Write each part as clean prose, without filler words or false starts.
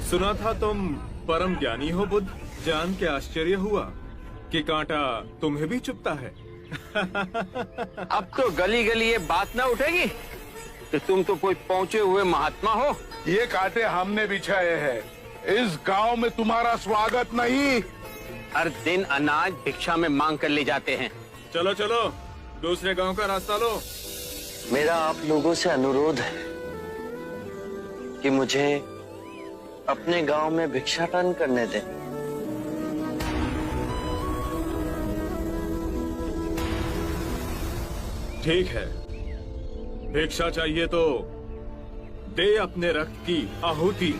सुना था तुम परम ज्ञानी हो बुद्ध। जान के आश्चर्य हुआ कि कांटा तुम्हें भी चुभता है। अब तो गली गली ये बात ना उठेगी कि तुम तो कोई पहुंचे हुए महात्मा हो। ये कांटे हमने बिछाए हैं। इस गांव में तुम्हारा स्वागत नहीं। हर दिन अनाज भिक्षा में मांग कर ले जाते हैं। चलो चलो, दूसरे गांव का रास्ता लो। मेरा आप लोगों से अनुरोध है कि मुझे अपने गांव में भिक्षाटन करने दें। ठीक है, भिक्षा चाहिए तो दे अपने रक्त की आहुति।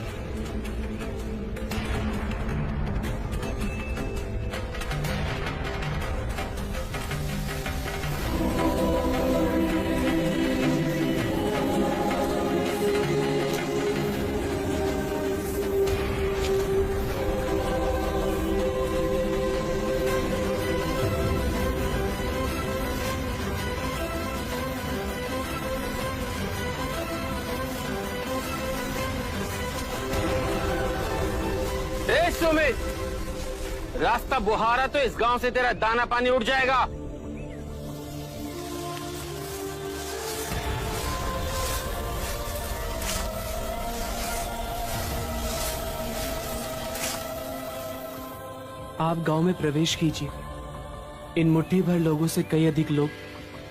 सुमित, रास्ता बुहारा तो इस गांव से तेरा दाना पानी उठ जाएगा। आप गांव में प्रवेश कीजिए। इन मुट्ठी भर लोगों से कई अधिक लोग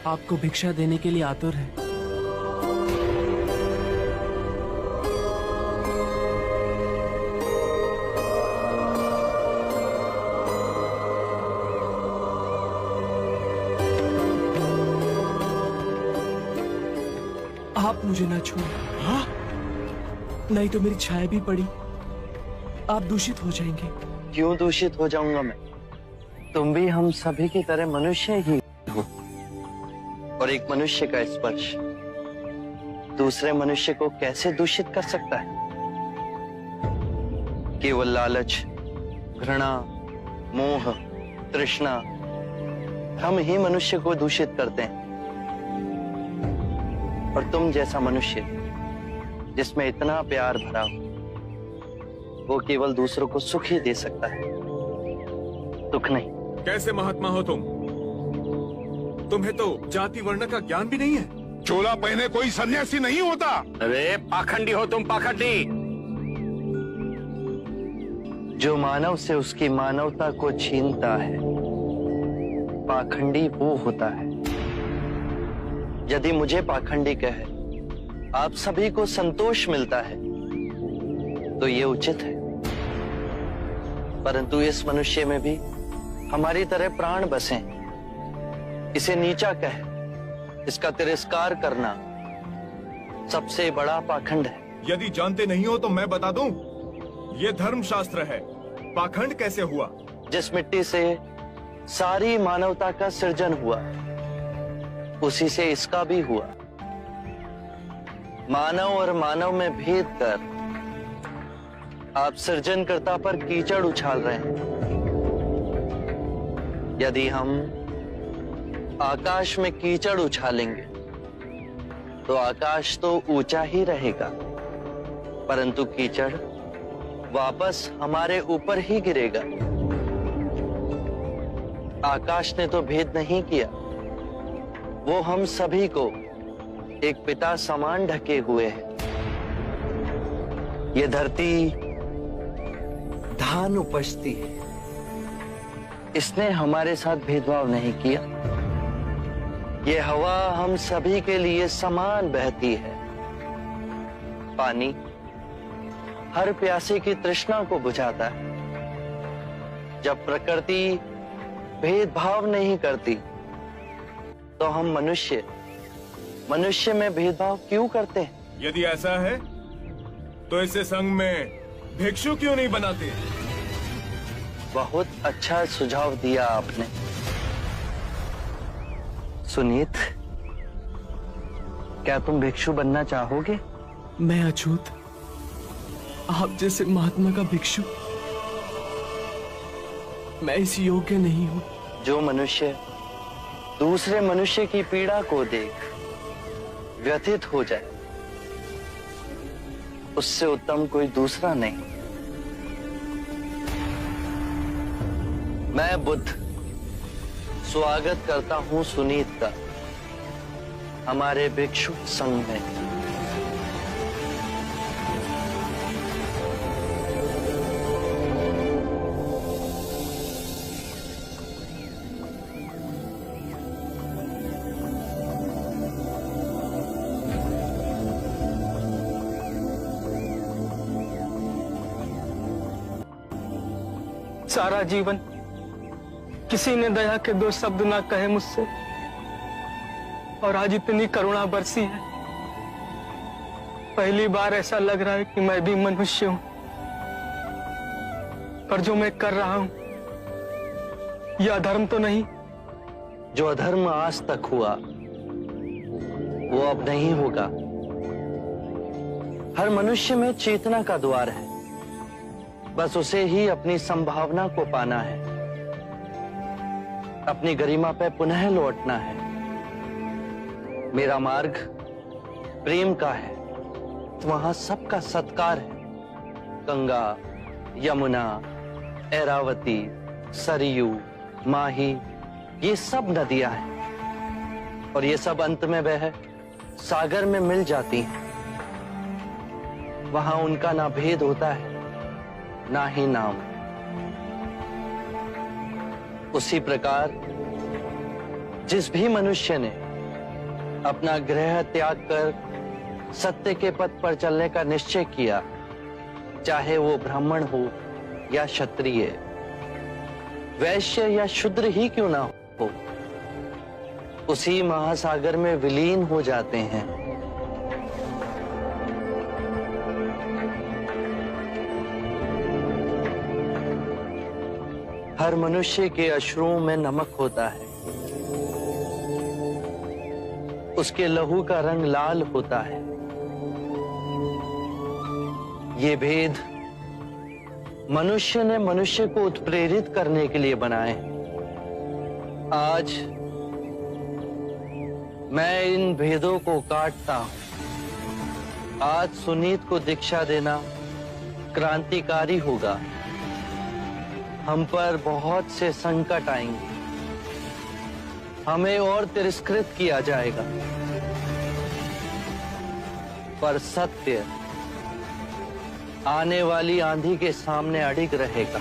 आपको भिक्षा देने के लिए आतुर हैं। आप मुझे ना छूए। हाँ? नहीं तो मेरी छाया भी पड़ी, आप दूषित हो जाएंगे। क्यों दूषित हो जाऊंगा मैं? तुम भी हम सभी की तरह मनुष्य ही हो, और एक मनुष्य का स्पर्श दूसरे मनुष्य को कैसे दूषित कर सकता है? केवल लालच, घृणा, मोह, तृष्णा हम ही मनुष्य को दूषित करते हैं। और तुम जैसा मनुष्य जिसमें इतना प्यार भरा हो, वो केवल दूसरों को सुख ही दे सकता है, दुख नहीं। कैसे महात्मा हो तुम? तुम्हें तो जाति वर्ण का ज्ञान भी नहीं है। चोला पहने कोई सन्यासी नहीं होता। अरे पाखंडी हो तुम, पाखंडी। जो मानव से उसकी मानवता को छीनता है, पाखंडी वो होता है। यदि मुझे पाखंडी कहे आप सभी को संतोष मिलता है तो ये उचित है, परंतु इस मनुष्य में भी हमारी तरह प्राण बसे। इसे नीचा कहे, इसका तिरस्कार करना सबसे बड़ा पाखंड है। यदि जानते नहीं हो तो मैं बता दूं, ये धर्मशास्त्र है। पाखंड कैसे हुआ? जिस मिट्टी से सारी मानवता का सृजन हुआ, उसी से इसका भी हुआ। मानव और मानव में भेद कर आप सृजनकर्ता पर कीचड़ उछाल रहे हैं। यदि हम आकाश में कीचड़ उछालेंगे तो आकाश तो ऊंचा ही रहेगा, परंतु कीचड़ वापस हमारे ऊपर ही गिरेगा। आकाश ने तो भेद नहीं किया, वो हम सभी को एक पिता समान ढके हुए है। ये धरती धान उपजती है, इसने हमारे साथ भेदभाव नहीं किया। ये हवा हम सभी के लिए समान बहती है। पानी हर प्यासे की तृष्णा को बुझाता है। जब प्रकृति भेदभाव नहीं करती तो हम मनुष्य में भेदभाव क्यों करते हैं? यदि ऐसा है तो इसे संघ में भिक्षु क्यों नहीं बनाते? बहुत अच्छा सुझाव दिया आपने। सुनीत, क्या तुम भिक्षु बनना चाहोगे? मैं अछूत, आप जैसे महात्मा का भिक्षु मैं इस योग्य नहीं हूँ। जो मनुष्य दूसरे मनुष्य की पीड़ा को देख व्यथित हो जाए, उससे उत्तम कोई दूसरा नहीं। मैं बुद्ध स्वागत करता हूं सुनीत का हमारे भिक्षु संघ में। सारा जीवन किसी ने दया के 2 शब्द ना कहे मुझसे, और आज इतनी करुणा बरसी है। पहली बार ऐसा लग रहा है कि मैं भी मनुष्य हूं, पर जो मैं कर रहा हूं यह अधर्म तो नहीं? जो अधर्म आज तक हुआ वो अब नहीं होगा। हर मनुष्य में चेतना का द्वार है, बस उसे ही अपनी संभावना को पाना है, अपनी गरिमा पे पुनः लौटना है। मेरा मार्ग प्रेम का है, तो वहां सबका सत्कार है। गंगा, यमुना, ऐरावती, सरयू, माही, ये सब नदियां हैं, और ये सब अंत में वह सागर में मिल जाती हैं। वहां उनका ना भेद होता है, ना ही नाम। उसी प्रकार जिस भी मनुष्य ने अपना गृह त्याग कर सत्य के पथ पर चलने का निश्चय किया, चाहे वो ब्राह्मण हो या क्षत्रिय, वैश्य या शूद्र ही क्यों ना हो, उसी महासागर में विलीन हो जाते हैं। हर मनुष्य के अश्रुओं में नमक होता है, उसके लहू का रंग लाल होता है। ये भेद मनुष्य ने मनुष्य को उत्प्रेरित करने के लिए बनाए। आज मैं इन भेदों को काटता हूं। आज सुनीत को दीक्षा देना क्रांतिकारी होगा। हम पर बहुत से संकट आएंगे, हमें और तिरस्कृत किया जाएगा, पर सत्य आने वाली आंधी के सामने अडिग रहेगा।